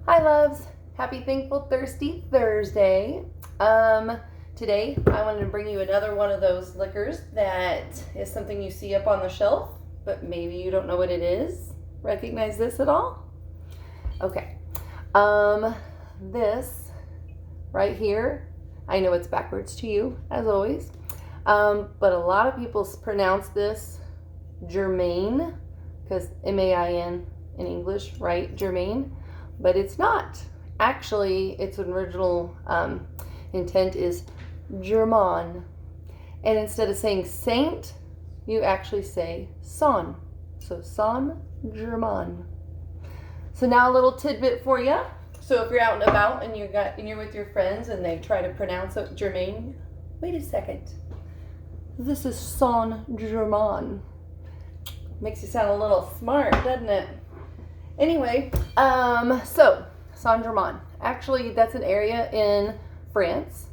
Hi loves, happy Thankful Thirsty Thursday. Today I wanted to bring you another one of those liquors that is something you see up on the shelf, but maybe you don't know what it is. Recognize this at all? Okay. This right here, I know it's backwards to you as always, but a lot of people pronounce this Jer Mahn, because M-A-I-N in English, right? Jer Mahn. But it's not. Actually, its original intent is Jer Mahn. And instead of saying saint, you actually say son. So son Jer Mahn. So now a little tidbit for you. So if you're out and about and you're with your friends and they try to pronounce it Jer Mahn, wait a second. This is son Jer Mahn. Makes you sound a little smart, doesn't it? Anyway, so Saint Jer Mahn. Actually, that's an area in France,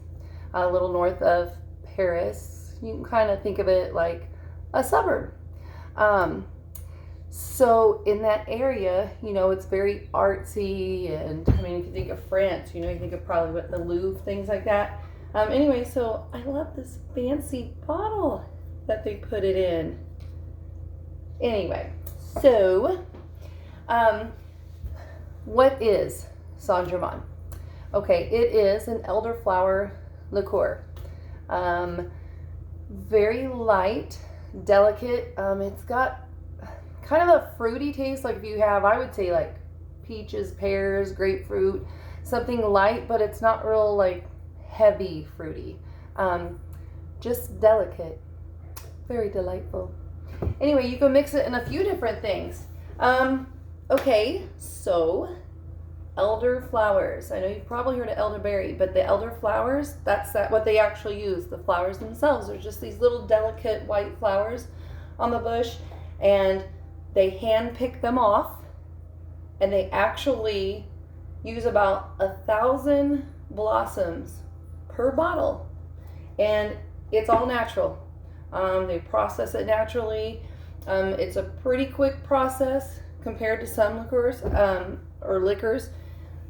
a little north of Paris. You can kind of think of it like a suburb. So in that area, it's very artsy, and I mean, if you think of France, you think of probably what the Louvre, things like that. Anyway, so I love this fancy bottle that they put it in. Anyway, so what is Saint Jer Mahn? Okay, it is an elderflower liqueur. Very light, delicate. It's got kind of a fruity taste, like if you have, I would say like peaches, pears, grapefruit, something light, but it's not real like heavy fruity. Just delicate, very delightful. Anyway, you can mix it in a few different things. Okay, so elderflowers. I know you've probably heard of elderberry, but the elderflowers, that's what they actually use. The flowers themselves are just these little delicate white flowers on the bush, and they hand pick them off, and they actually use about 1,000 blossoms per bottle, and it's all natural. They process it naturally. It's a pretty quick process compared to some liqueurs,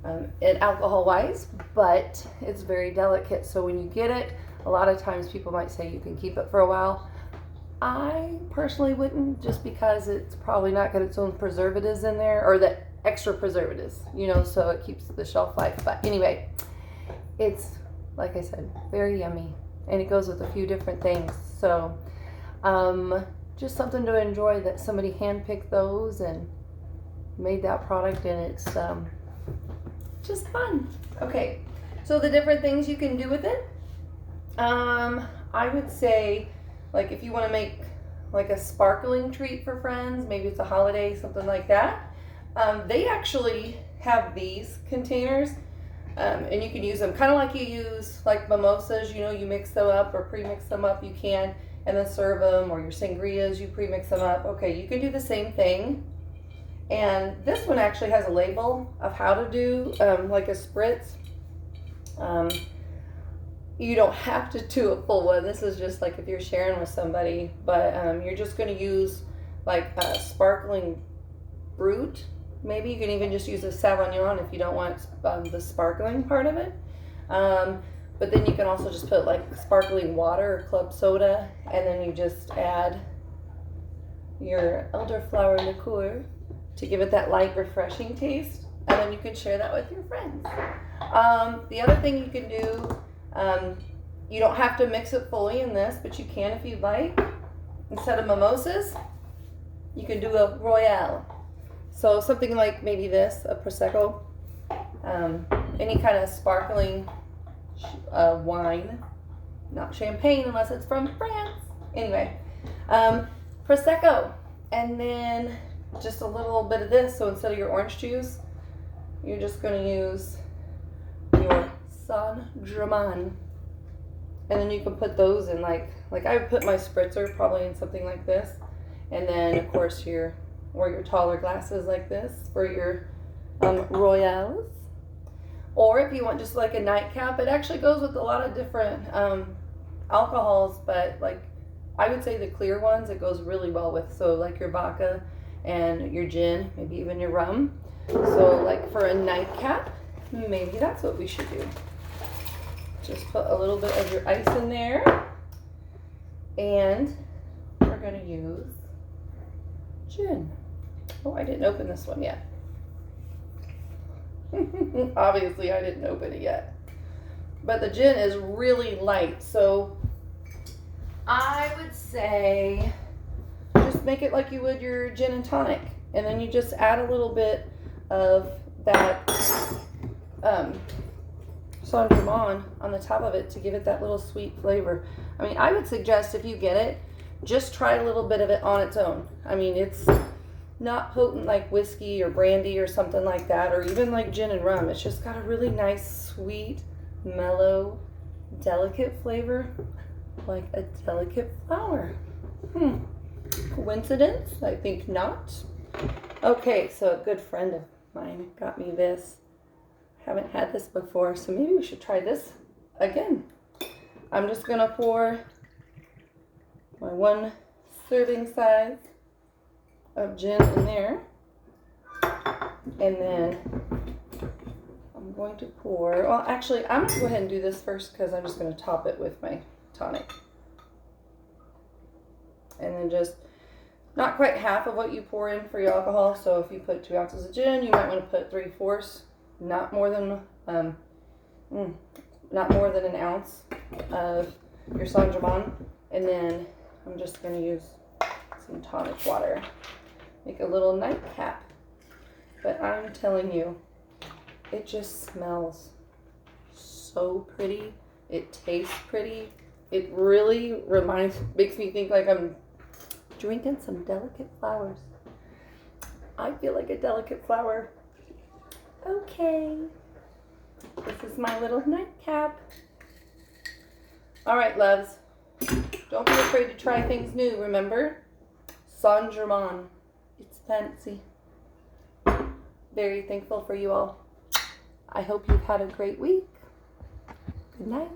and alcohol-wise, but it's very delicate. So when you get it, a lot of times people might say you can keep it for a while. I personally wouldn't, just because it's probably not got its own preservatives in there, or the extra preservatives, so it keeps the shelf life. But anyway, it's, like I said, very yummy, and it goes with a few different things. So just something to enjoy, that somebody handpicked those and made that product, and it's just fun. Okay, so the different things you can do with it, I would say, like if you want to make like a sparkling treat for friends, maybe it's a holiday, something like that, they actually have these containers, and you can use them kind of like you use like mimosas. You mix them up or pre-mix them up, you can, and then serve them, or your sangrias, you pre-mix them up. Okay, you can do the same thing. And this one actually has a label of how to do like a spritz. You don't have to do a full one. This is just like if you're sharing with somebody, but you're just going to use like a sparkling brut. Maybe you can even just use a Sauvignon if you don't want the sparkling part of it. But then you can also just put like sparkling water or club soda, and then you just add your elderflower liqueur to give it that light, refreshing taste, and then you can share that with your friends. The other thing you can do, you don't have to mix it fully in this, but you can if you'd like. Instead of mimosas, you can do a Royale. So something like maybe this, a Prosecco, any kind of sparkling wine, not champagne unless it's from France. Anyway, Prosecco, and then just a little bit of this. So instead of your orange juice, you're just going to use your Saint Jer Mahn, and then you can put those in like I would put my spritzer probably in something like this, and then of course your taller glasses like this for your Royales. Or if you want just like a nightcap, it actually goes with a lot of different alcohols, but like I would say the clear ones it goes really well with. So like your vodka and your gin, maybe even your rum. So like for a nightcap, maybe that's what we should do. Just put a little bit of your ice in there. And we're going to use gin. Oh, I didn't open this one yet. Obviously, I didn't open it yet. But the gin is really light, so I would say just make it like you would your gin and tonic. And then you just add a little bit of that Jer Mahn on the top of it to give it that little sweet flavor. I mean, I would suggest if you get it, just try a little bit of it on its own. I mean, it's not potent like whiskey or brandy or something like that, or even like gin and rum. It's just got a really nice, sweet, mellow, delicate flavor, like a delicate flower. Coincidence? I think not. Okay, so a good friend of mine got me this. Haven't had this before, so maybe we should try this again. I'm just gonna pour my 1 serving size of gin in there, and then I'm going to pour, well actually I'm gonna go ahead and do this first because I'm just gonna top it with my tonic. And then just not quite half of what you pour in for your alcohol. So if you put 2 ounces of gin, you might want to put 3/4, not more than an ounce of your Jer Mahn. And then I'm just going to use some tonic water, make a little nightcap. But I'm telling you, it just smells so pretty. It tastes pretty. It really makes me think like I'm drinking some delicate flowers. I feel like a delicate flower. Okay. This is my little nightcap. All right, loves. Don't be afraid to try things new, remember? Jer Mahn. It's fancy. Very thankful for you all. I hope you've had a great week. Good night.